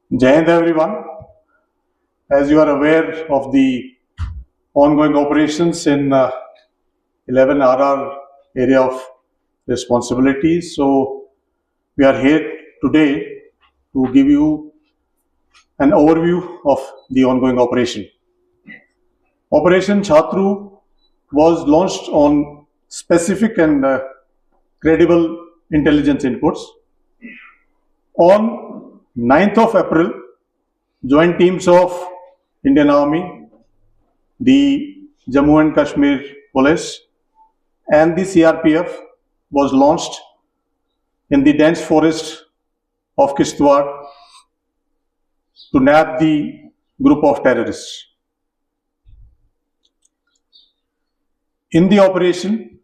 Jai Hind everyone. As you are aware of the ongoing operations in 11 RR area of responsibilities, so we are here today to give you an overview of the ongoing operation. Operation Chatru was launched on specific and credible intelligence inputs. On 9th of April, joint teams of Indian Army, the Jammu and Kashmir Police, and the CRPF was launched in the dense forest of Kishtwar to nab the group of terrorists. In the operation,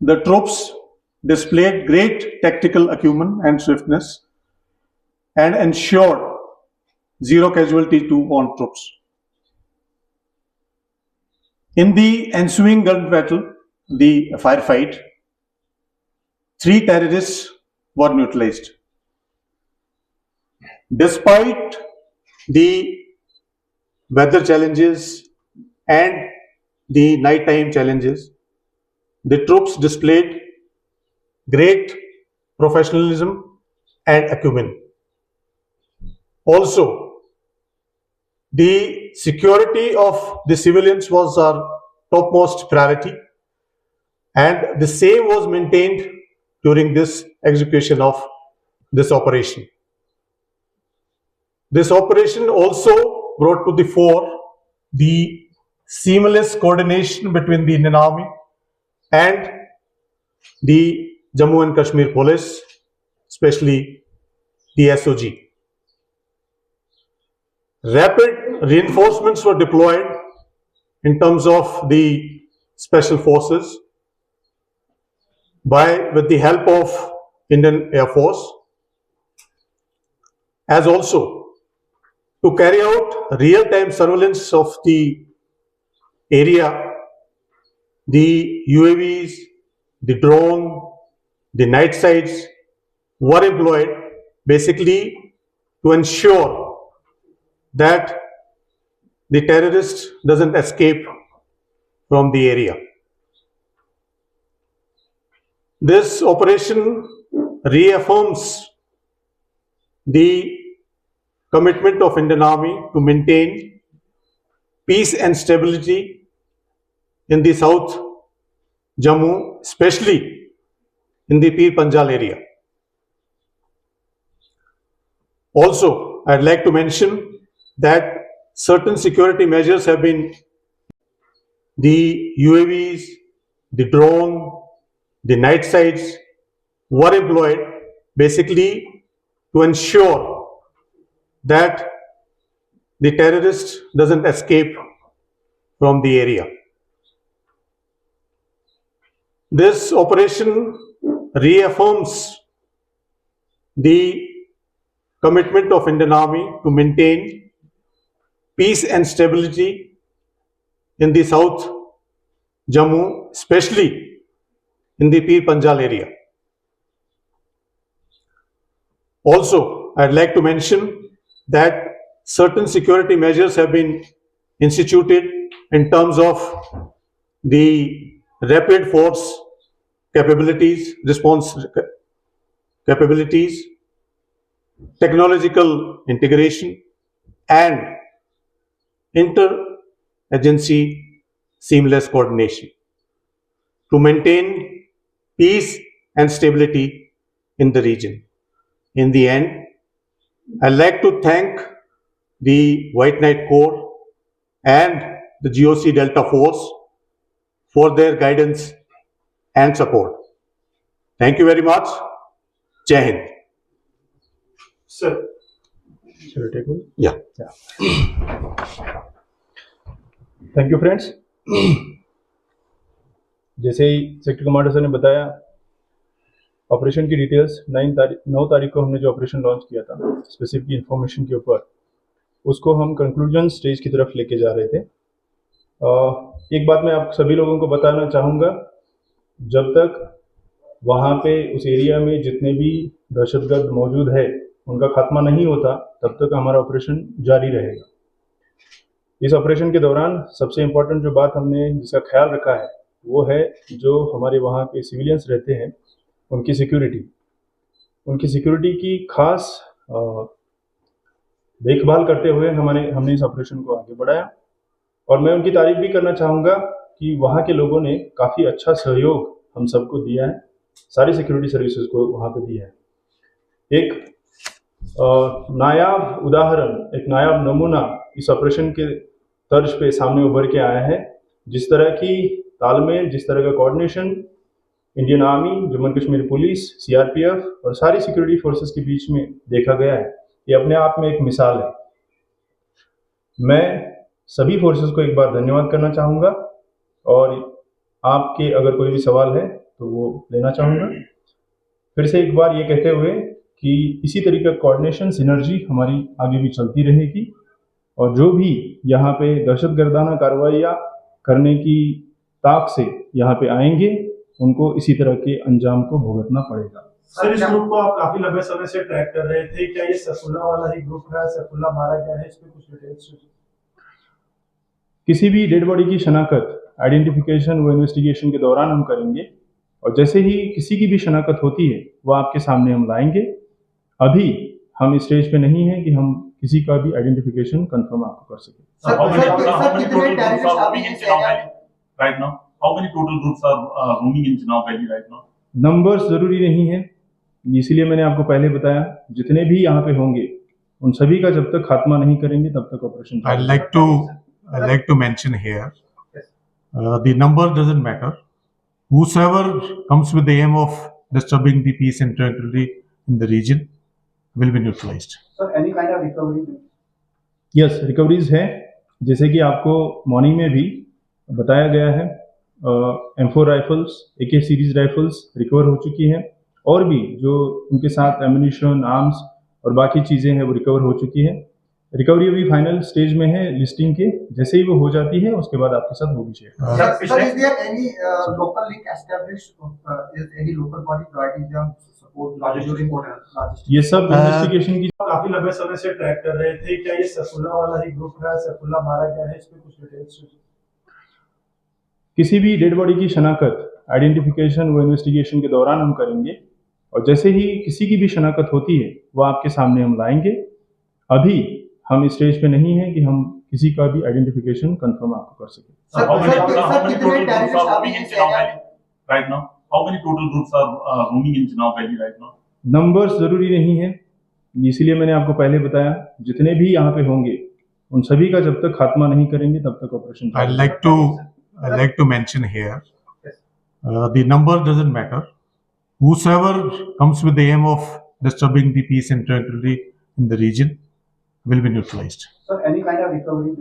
the troops displayed great tactical acumen and swiftness and ensured zero casualty to on troops. In the ensuing gun battle, the firefight, 3 terrorists were neutralized. Despite the weather challenges and the nighttime challenges, the troops displayed great professionalism and acumen. Also, the security of the civilians was our topmost priority, and the same was maintained during this execution of this operation. This operation also brought to the fore the seamless coordination between the Indian Army and the Jammu and Kashmir Police, especially the SOG. Rapid reinforcements were deployed in terms of the special forces with the help of Indian Air Force, as also to carry out real-time surveillance of the area. The UAVs, the drone, the night sights were employed basically to ensure that the terrorist doesn't escape from the area. This operation reaffirms the commitment of Indian Army to maintain peace and stability in the South Jammu, especially in the Pir Panjal area. Also, I'd like to mention that certain security measures have been the UAVs, the drone, the night sights were employed basically to ensure that the terrorist doesn't escape from the area. This operation reaffirms the commitment of Indian Army to maintain peace and stability in the South Jammu, especially in the Pir Panjal area. Also, I'd like to mention that certain security measures have been instituted in terms of the rapid force capabilities, response capabilities, technological integration, and inter-agency seamless coordination to maintain peace and stability in the region. In the end, I'd like to thank the White Knight Corps and the GOC Delta Force for their guidance and support. Thank you very much. Jai Hind. Sir, should I take over? Yeah. Thank you friends. जैसे ही sector commander sir ने बताया, operation की details 9 तारीख को हमने जो operation launch किया था स्पेसिफिक इंफॉर्मेशन के ऊपर, उसको हम कंक्लूजन स्टेज की तरफ लेके जा रहे थे। एक बात मैं आप सभी लोगों को बताना चाहूँगा, जब तक वहाँ पे उस एरिया में जितने भी दहशतगर्द मौजूद है उनका खात्मा नहीं होता तब तक हमारा ऑपरेशन जारी रहेगा। इस ऑपरेशन के दौरान सबसे इम्पोर्टेंट जो बात हमने जिसका ख्याल रखा है वो है जो हमारे वहाँ के सिविलियंस रहते हैं उनकी सिक्योरिटी की खास देखभाल करते हुए हमने इस ऑपरेशन को आगे बढ़ाया। और मैं उनकी तारीफ भी करना चाहूँगा कि वहाँ के लोगों ने काफ़ी अच्छा सहयोग हम सबको दिया है, सारी सिक्योरिटी सर्विसेज को वहाँ पे दिया है। एक नायाब उदाहरण, एक नायाब नमूना इस ऑपरेशन के तर्ज पे सामने उभर के आया है। जिस तरह की तालमेल, जिस तरह का coordination Indian army, Jammu and Kashmir police, CRPF और सारी सिक्योरिटी फोर्सेस के बीच में देखा गया है, ये अपने आप में एक मिसाल है। मैं सभी फोर्सेस को एक बार धन्यवाद करना चाहूँगा और आपके अगर कोई भी सवाल है तो वो लेना चाहूँगा। फिर से एक बार ये कहते हुए कि इसी तरीके का कोऑर्डिनेशन, सिनर्जी हमारी आगे भी चलती रहेगी और जो भी यहाँ पे दहशतगर्दाना कार्रवाइयाँ करने की ताक से यहाँ पे आएंगे उनको इसी तरह के अंजाम को भुगतना पड़ेगा। सर, इस ग्रुप को आप काफी लंबे समय से ट्रैक कर रहे थे, क्या ये सैफुल्लाह वाला ही ग्रुप है? सैफुल्लाह मारा गया है, इस पे कुछ डिटेल्स? किसी भी डेड बॉडी की शनाख्त, आइडेंटिफिकेशन व इन्वेस्टिगेशन के दौरान हम करेंगे और जैसे ही किसी की भी शनाख्त होती है वो आपके सामने हम लाएंगे। अभी हम इस स्टेज पे नहीं है कि हम किसी का भी आइडेंटिफिकेशन कंफर्म आपको कर सके। How many total groups are roaming in Chenab Valley right now? How many total groups are roaming in Chenab Valley right now? Numbers जरूरी नहीं है, इसीलिए मैंने आपको पहले बताया जितने भी यहाँ पे होंगे उन सभी का जब तक खात्मा नहीं करेंगे तब तक operation. I'd like to mention here, the number doesn't matter. Whosoever comes with the aim of disturbing the peace and tranquility in the region will be neutralized. Sir, any kind of recovery? Yes, recoveries है, जैसे कि आपको morning में भी बताया गया है। M4 rifles, AK series rifles recover हो चुकी हैं और भी जो उनके साथ एम्यूनिशन, आर्म्स और बाकी चीज़ें हैं वो रिकवर हो चुकी है। रिकवरी अभी फाइनल स्टेज में है लिस्टिंग के, जैसे ही वो हो जाती है उसके बाद आपके साथ वो भी share. Sir, is there any local link established? Is any local body providing them support, logistic support? ये सब इन्वेस्टिगेशन की काफी लंबे समय से ट्रैक कर रहे थे, क्या ये सैफुल्लाह वाला ही ग्रुप है? सैफुल्लाह मारा गया है, इस पे कुछ डिटेल्स? किसी भी डेड बॉडी की शनाख्त, आइडेंटिफिकेशन व इन्वेस्टिगेशन के दौरान हम करेंगे और जैसे ही किसी की भी शनाख्त होती है वो आपके सामने हम लाएंगे। अभी हम इस स्टेज पे नहीं है कि हम किसी का भी आइडेंटिफिकेशन कंफर्म आपको कर सके। How many total groups are roaming in Chenab Valley right now? How many total groups are roaming in Chenab Valley right now? Numbers जरूरी नहीं है, इसीलिए मैंने आपको पहले बताया जितने भी यहाँ पे होंगे उन सभी का जब तक खात्मा नहीं करेंगे तब तक operation. I'd like to mention here, the number doesn't matter. Whosoever comes with the aim of disturbing the peace and tranquility in the region will be neutralized. Sir, any kind of recovery?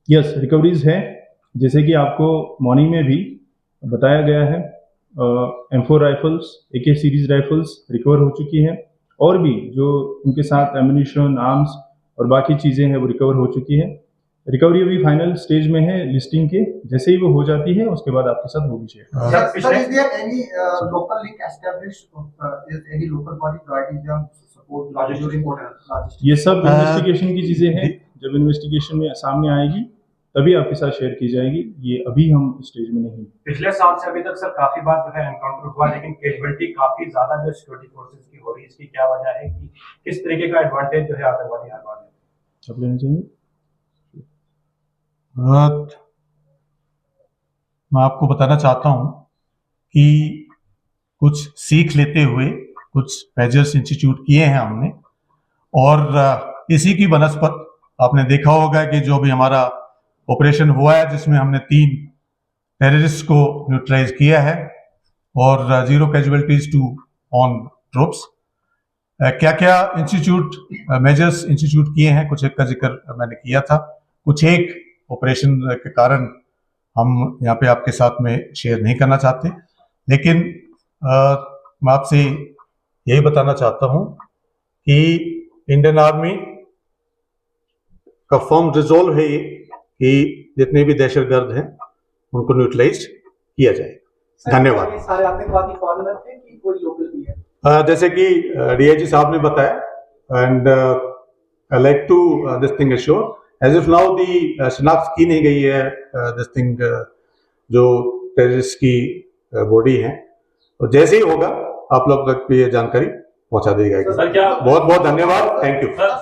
Yes, recoveries है, जैसे कि आपको morning में भी बताया गया है। M4 rifles, AK series rifles recover हो चुकी हैं और भी जो उनके साथ एम्यूनिशन, आर्म्स और बाकी चीज़ें हैं वो रिकवर हो चुकी है। रिकवरी अभी फाइनल स्टेज में है लिस्टिंग के, जैसे ही वो हो जाती है उसके बाद आपके साथ वो भी share. Sir, is there any local link established? Is any local body providing them support, logistic support? ये सब इन्वेस्टिगेशन की चीज़ें हैं, जब इन्वेस्टिगेशन में सामने आएगी तभी आपके साथ शेयर की जाएगी, ये अभी हम स्टेज में नहीं। पिछले साल से अभी तक सर काफी बार जो है एनकाउंटर हुआ, लेकिन कैजुअलिटी काफी ज्यादा जो सिक्योरिटी फोर्सेस की हो रही है, इसकी क्या वजह है कि किस तरीके का एडवांटेज जो है आतंकवादी हर बार लेते हैं? आप लेना चाहिए। मैं आपको बताना चाहता हूं कि कुछ सीख लेते हुए कुछ मेजर्स इंस्टीट्यूट किए हैं हमने और इसी की बनस्पत आपने देखा होगा कि जो भी हमारा ऑपरेशन हुआ है जिसमें हमने 3 टेररिस्ट को न्यूट्रलाइज किया है और 0 कैजुअलिटीज टू ऑन ट्रूप्स। क्या क्या इंस्टीट्यूट मेजर्स इंस्टीट्यूट किए हैं, कुछ एक का जिक्र मैंने किया था, कुछ एक ऑपरेशन के कारण हम यहाँ पे आपके साथ में शेयर नहीं करना चाहते, लेकिन मैं आपसे यही बताना चाहता हूँ कि इंडियन आर्मी का फर्म रिजोल्व है कि जितने भी दहशतगर्द हैं उनको न्यूट्रलाइज किया जाए। धन्यवाद। सारे आतंकवादी फॉरेनर थे कि कोई लोकल भी है? जैसे कि डीआईजी साहब ने बताया and I like to this thing assure. As of now, the शिनाख्त की नहीं गई है this thing जो टेररिस्ट की बॉडी है, तो जैसे ही होगा आप लोग तक भी ये जानकारी पहुंचा दी जाएगी। सर क्या बहुत बहुत धन्यवाद, थैंक यू। सर